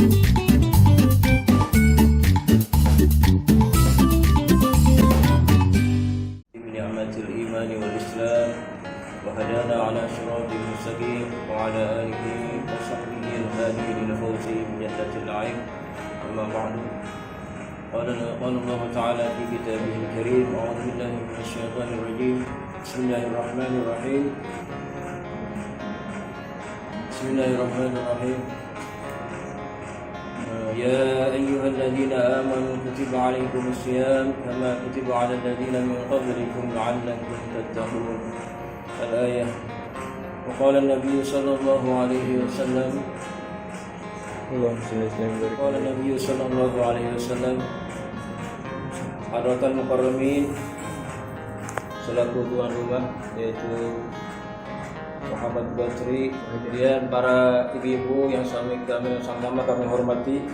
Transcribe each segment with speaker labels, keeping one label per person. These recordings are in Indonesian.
Speaker 1: بنعمة الإيمان والإسلام وهدانا على صراط مستقيم وعلى آله وصحبه الهادي للفوز بجنة النعيم. أما بعد، قال الله تعالى في كتابه الكريم: أعوذ بالله من الشيطان الرجيم. بسم الله الرحمن الرحيم. يا أيها الذين آمنوا كتب عليكم الصيام كما كتب على الذين من قبلكم لعلكم تتقون. الآية. وقال النبي صلى الله عليه وسلم Hadratul Mukarramin selaku tuan rumah, yaitu Muhammad Basri, kemudian para ibu-ibu yang sama-sama kami hormati,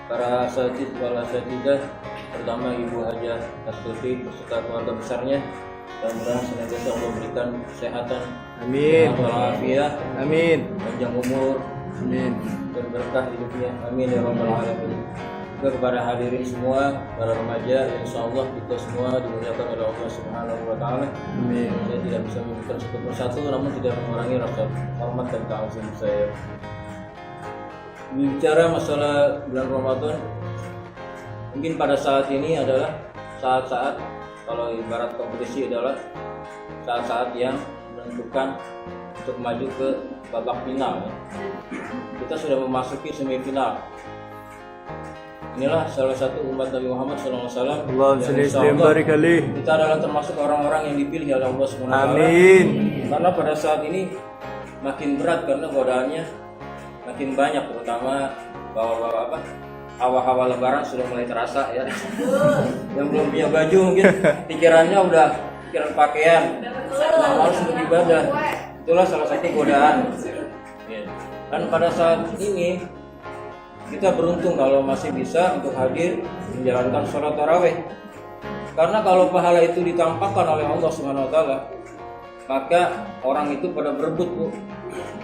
Speaker 1: para asatid wal asatidah, terutama Ibu Hajah Astuti beserta keluarga besarnya. Mudah-mudahan senantiasa Allah berikan kesehatan,
Speaker 2: amin,
Speaker 1: walafiat,
Speaker 2: amin,
Speaker 1: panjang umur,
Speaker 2: amin,
Speaker 1: dan berkah hidupnya, amin ya rabbal alamin. Juga kepada hadirin semua, para remaja, insyaallah kita semua dimuliakan oleh Allah Subhanahu wa taala.
Speaker 2: amin.
Speaker 1: Saya tidak bisa menyebutkan satu persatu, namun tidak mengurangi rasa hormat dan ta'zim saya. Bicara masalah bulan Ramadan, mungkin pada saat ini adalah saat-saat, kalau ibarat kompetisi adalah saat-saat yang menentukan untuk maju ke babak final. Kita sudah memasuki semifinal. Inilah salah satu umat Nabi Muhammad SAW yang kita adalah termasuk orang-orang yang dipilih oleh Allah SWT.
Speaker 2: Amin.
Speaker 1: Karena pada saat ini makin berat karena godaannya makin banyak, terutama bahwa hawa-hawa lebaran sudah mulai terasa ya. Yang belum punya baju mungkin pikirannya udah pikiran pakaian, harus untuk ibadah. Itulah salah satu godaan. Dan pada saat ini kita beruntung kalau masih bisa untuk hadir menjalankan sholat tarawih. Karena kalau pahala itu ditampakkan oleh Allah Subhanahu wa taala, maka orang itu pada berebut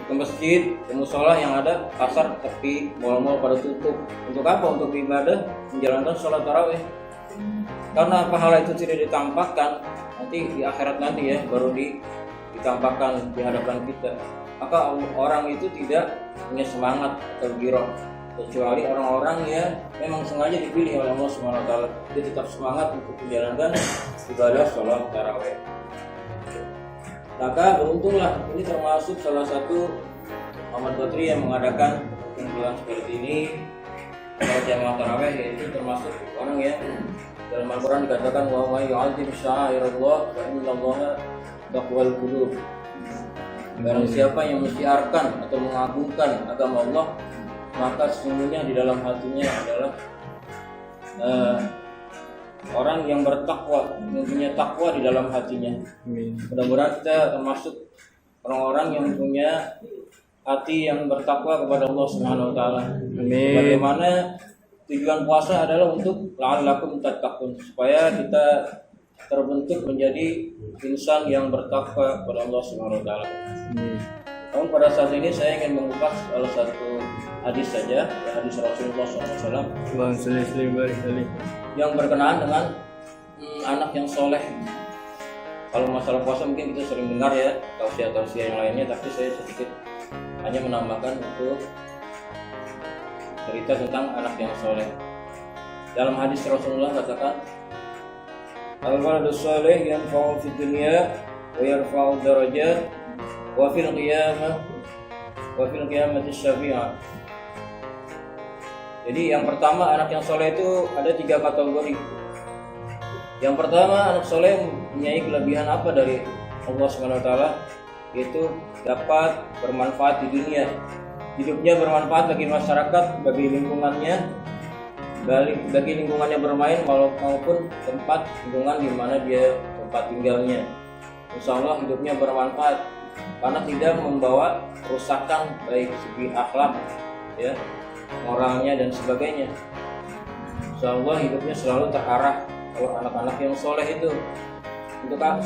Speaker 1: ke masjid, ke mushola yang ada pasar tepi, mal-mal pada tutup. Untuk apa? Untuk ibadah menjalankan sholat tarawih. Karena pahala itu tidak ditampakkan, nanti di akhirat nanti ya baru ditampakkan di hadapan kita. Maka orang itu tidak punya semangat atau giroh, kecuali orang-orang yang memang sengaja dipilih oleh Allah Subhanahu wa taala. Dia tetap semangat untuk menjalankan ibadah sholat tarawih. Maka beruntunglah, ini termasuk salah satu Muhammad Basri yang mengadakan kumpulan seperti ini, sholat jamaah tarawih, yaitu termasuk orang yang dalam Al-Quran dikatakan wa may yu'azzim sya'airallah fa innallaha taqwal qulub. Barang siapa yang mensiarkan atau mengagungkan agama Allah, maka sesungguhnya di dalam hatinya adalah orang yang bertakwa, mempunyai takwa di dalam hatinya. Mudah-mudahan kita termasuk orang-orang yang punya hati yang bertakwa kepada Allah Subhanahu wa taala. Bagaimana tujuan puasa adalah untuk la'allakum tattaqun, supaya kita terbentuk menjadi insan yang bertakwa kepada Allah Subhanahu wa taala. Namun pada saat ini saya ingin mengupas salah satu hadis saja, hadis Rasulullah SAW yang berkenaan dengan anak yang soleh. Kalau masalah puasa mungkin kita sering dengar ya tausiah-tausiah yang lainnya, tapi saya sedikit hanya menambahkan untuk cerita tentang anak yang soleh. Dalam hadis Rasulullah katakan, al-waladus soleh yanfa'u fid dunya wa yarfa'u darajat wa fil qiyamati syafi'ah. Jadi yang pertama, anak yang soleh itu ada 3 kategori. Yang pertama, anak soleh mempunyai kelebihan apa dari Allah SWT, yaitu dapat bermanfaat di dunia. Hidupnya bermanfaat bagi masyarakat, bagi lingkungannya, bagi lingkungannya bermain maupun tempat lingkungan di mana dia tempat tinggalnya. Insya Allah hidupnya bermanfaat karena tidak membawa kerusakan baik segi akhlak, ya, moralnya dan sebagainya. Insya Allah hidupnya selalu terarah. Kalau anak-anak yang soleh itu,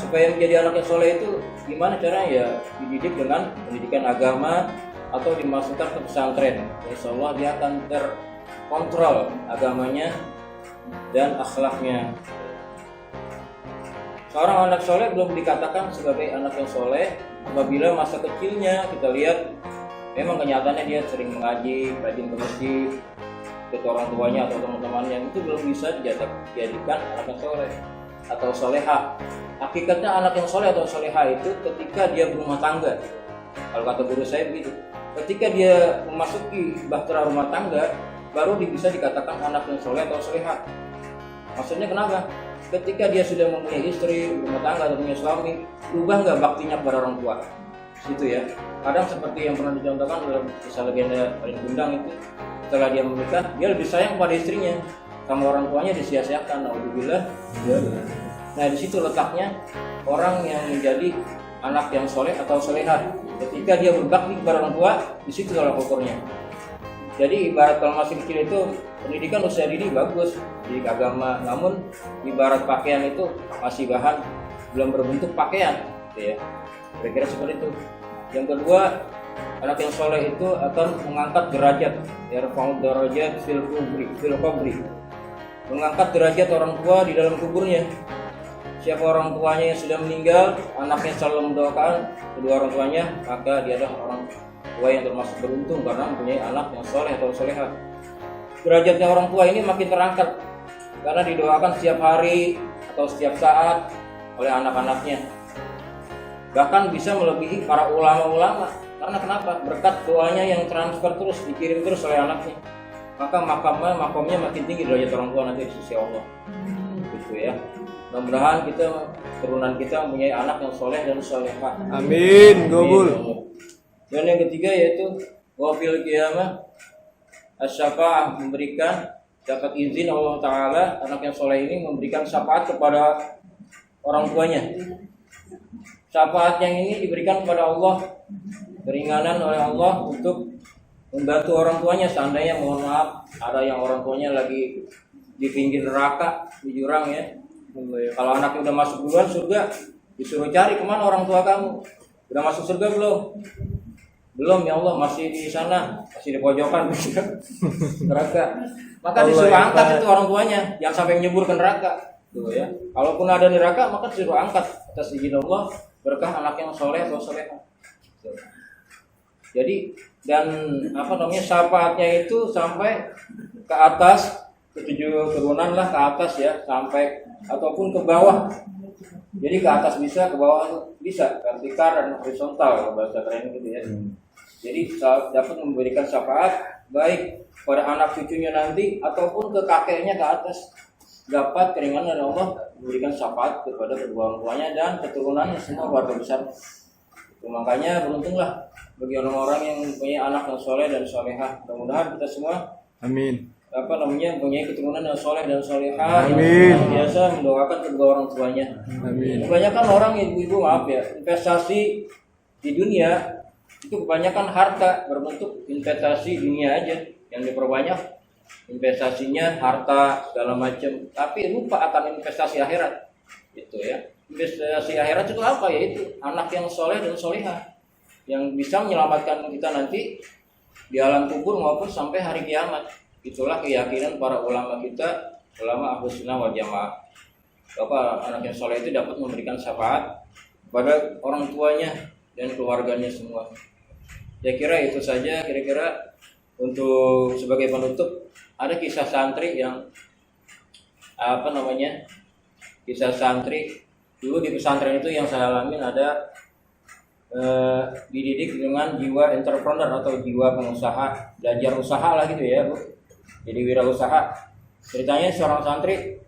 Speaker 1: supaya menjadi anak yang soleh itu gimana caranya? Ya dididik dengan pendidikan agama, atau dimasukkan ke pesantren, insya Allah dia akan terkontrol agamanya dan akhlaknya. Seorang anak soleh belum dikatakan sebagai anak yang soleh apabila masa kecilnya kita lihat memang kenyataannya dia sering mengaji, rajin ke masjid, ke orang tuanya atau teman-temannya, itu belum bisa dijadikan anak yang soleh atau soleha. Hakikatnya anak yang soleh atau soleha itu ketika dia berumah tangga. Kalau kata guru saya begitu, ketika dia memasuki bahtera rumah tangga, baru bisa dikatakan anak yang soleh atau soleha. Maksudnya kenapa? Ketika dia sudah mempunyai istri, rumah tangga, atau punya suami, berubah nggak baktinya kepada orang tua? Situ ya. Kadang seperti yang pernah dicontohkan dalam kisah legenda paling Gundang itu, setelah dia menikah, dia lebih sayang pada istrinya, sama orang tuanya disia-siakan. Alhamdulillah. Nah di situ letaknya orang yang menjadi anak yang soleh atau solehah. Ketika dia berbakti kepada orang tua, di situ adalah ukurnya. Jadi ibarat kalau masih kecil itu pendidikan usia dini bagus di agama, namun ibarat pakaian itu masih bahan belum berbentuk pakaian, gitu ya. Kira-kira seperti itu. Yang kedua, anak yang soleh itu akan mengangkat derajat, yarfa'u darajat fil qabri, mengangkat derajat orang tua di dalam kuburnya. Siapa orang tuanya yang sudah meninggal, anaknya selalu mendoakan kedua orang tuanya, maka dia adalah orang tua yang termasuk beruntung karena mempunyai anak yang soleh atau soleha. Derajatnya orang tua ini makin terangkat karena didoakan setiap hari atau setiap saat oleh anak-anaknya. Bahkan bisa melebihi para ulama-ulama. Karena kenapa? Berkat doanya yang transfer terus, dikirim terus oleh anaknya. Maka makamnya makin tinggi derajat orang tua nanti di sisi Allah. Gitu ya. Mudah-mudahan keturunan kita mempunyai anak yang soleh dan solehah.
Speaker 2: Amin. Gobul.
Speaker 1: Dan yang ketiga yaitu wafil qiyamah asy-syafa'ah, memberikan dapat izin Allah Ta'ala, anak yang soleh ini memberikan syafaat kepada orang tuanya. Syafaat yang ini diberikan kepada Allah, keringanan oleh Allah untuk membantu orang tuanya. Seandainya mohon maaf ada yang orang tuanya lagi di pinggir neraka, di jurang ya. Kalau anaknya udah masuk duluan surga, disuruh cari kemana orang tua kamu, udah masuk surga belum? Belum ya Allah, masih di sana, masih di pojokan neraka. Maka disuruh angkat itu orang tuanya, yang sampai menyebur ke neraka. Tuh ya. Kalaupun ada neraka, maka disuruh angkat atas izin Allah, berkah anak yang soleh atau soleha. Jadi dan syafaatnya itu sampai ke atas, ke 7 turunan lah ke atas ya, sampai ataupun ke bawah. Jadi ke atas bisa, ke bawah bisa, vertikal dan horizontal kalau bahasa keren gitu ya. Jadi dapat memberikan syafaat baik pada anak cucunya nanti ataupun ke kakeknya ke atas. Dapat keringanan dari Allah memberikan syafaat kepada kedua orang tuanya dan keturunannya semua keluarga besar. Makanya beruntunglah bagi orang-orang yang mempunyai anak yang soleh dan solehah. Mudah-mudahan kita semua mempunyai keturunan yang soleh dan solehah. Yang biasa mendoakan kedua orang tuanya. Amin. Kebanyakan orang ibu-ibu investasi di dunia itu kebanyakan harta berbentuk investasi dunia aja yang diperbanyak, investasinya harta segala macam, tapi lupa akan investasi akhirat. Itu ya. Investasi akhirat itu apa? Yaitu anak yang soleh dan solehah yang bisa menyelamatkan kita nanti di alam kubur maupun sampai hari kiamat. Itulah keyakinan para ulama kita, ulama Ahlus Sunnah wal Jamaah. Bahwa anak yang soleh itu dapat memberikan syafaat kepada orang tuanya dan keluarganya semua. Saya kira itu saja kira-kira untuk sebagai penutup. Ada kisah santri yang kisah santri dulu di pesantren itu yang saya alamin ada dididik dengan jiwa entrepreneur atau jiwa pengusaha, belajar usaha lah gitu ya Bu. Jadi wirausaha. Ceritanya seorang santri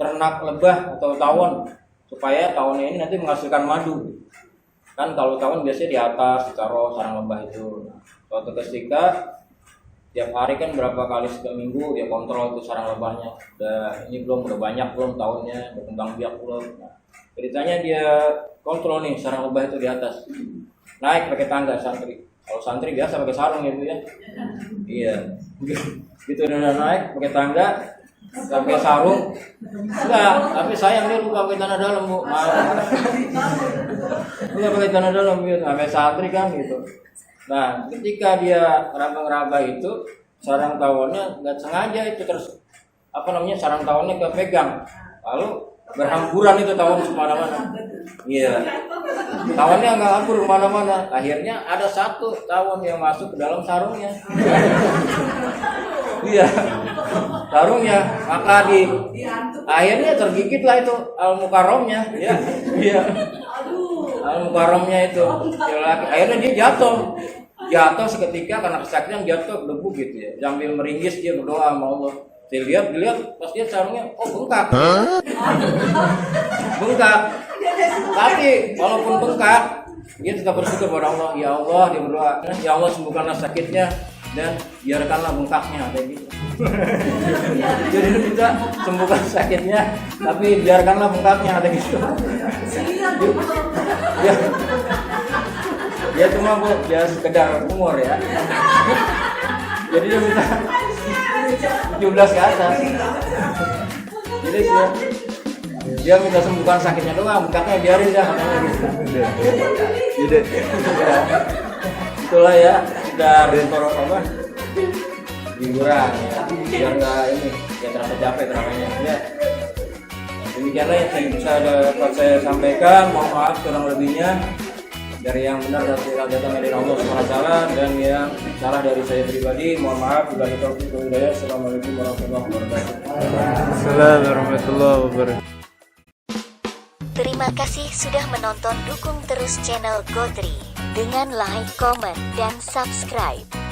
Speaker 1: ternak lebah atau tawon supaya tawonnya ini nanti menghasilkan madu. Kan kalau tawon biasanya di atas ditaruh sarang lebah itu. Suatu ketika tiap hari kan berapa kali seminggu dia kontrol itu sarang lebahnya. Ini udah banyak belum tawonnya, berkembang biak belum. Nah, ceritanya dia kontrol nih sarang lebah itu di atas. Naik pakai tangga santri. Kalau santri biasa pakai sarung ya Bu ya. Iya. Gitu udah naik pakai tangga, pakai sarung. Enggak, tapi sayang dia lupa pakai tanah dalam Bu. Enggak pakai tanah dalam gitu. Sampai santri kan gitu. Nah, ketika dia ngeraba-ngeraba itu sarang tawonnya nggak sengaja itu terus sarang tawonnya kepegang, lalu berhamburan itu tawon kemana-mana. Iya, tawonnya nggak hambur kemana-mana. Akhirnya ada satu tawon yang masuk ke dalam sarungnya. Iya, sarungnya, maka akhirnya tergigit lah itu al-mukarramnya. Ya, iya, al-mukarramnya itu. Akhirnya dia jatuh seketika karena kesakitan, jatuh debu gitu ya. Sambil meringis dia berdoa sama Allah. Dilihat pas dia sarungnya, bengkak. Bengkak. Tapi walaupun bengkak, dia tetap bersyukur kepada Allah. Ya Allah, dia berdoa, ya Allah sembuhkanlah sakitnya dan biarkanlah bengkaknya, kayak gitu. Jadi lu bisa sembuhkan sakitnya, tapi biarkanlah bengkaknya, ada gitu. Dia cuma dia sekedar umur ya. Jadi dia minta 17 ke atas. Jadi dia minta sembuhkan sakitnya doang, bengkaknya biarin dah, katanya gitu. Jadi itulah ya, dari hiburan ya, biar nggak terasa capek teramainya ya. Demikianlah yang bisa dapat saya sampaikan. Mohon maaf kurang lebihnya. Dari yang benar datangnya dari Allah SWT, dan yang salah dari saya pribadi mohon maaf. Bila taufiq wal hidayah. Assalamualaikum warahmatullahi wabarakatuh.
Speaker 2: Assalamualaikum warahmatullahi wabarakatuh.
Speaker 3: Terima kasih sudah menonton. Dukung terus channel Go3 dengan like, comment, dan subscribe.